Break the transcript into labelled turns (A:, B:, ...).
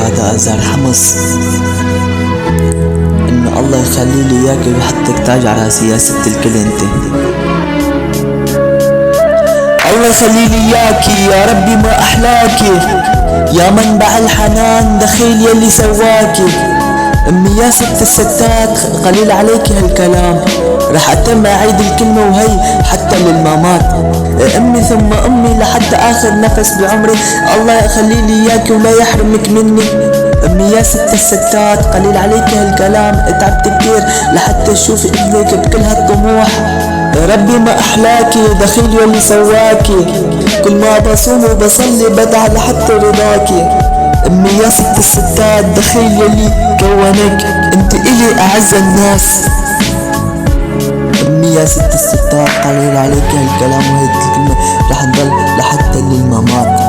A: شهداء زار حمص، إن الله يخلي لي إياك ويحطك تاج على سياسة الكل انت. الله يخلي لي إياكي يا ربي ما أحلاكي، يا منبع الحنان دخيل يلي سواكي. أمي يا ست الستات قليل عليكي هالكلام، رح أتم أعيد الكلمة وهي حتى للمامات. أمي ثم أمي لحتى آخر نفس بعمري، الله يخلي لي إياكي ولا يحرمك مني. أمي يا ست الستات قليل عليكي هالكلام، اتعبت كتير لحتى أشوف ابنك بكل هالطموح. يا ربي ما أحلاكي دخيل يلي سواكي، كل ما بصوم وبصلي بدعى لحتى رضاكي. أمي يا ست الستات دخيل يلي كونك، انت إلي أعز الناس. أمي يا ست الستات قليل عليك هالكلام وهي الكلمة رح تضل لحتى للممات.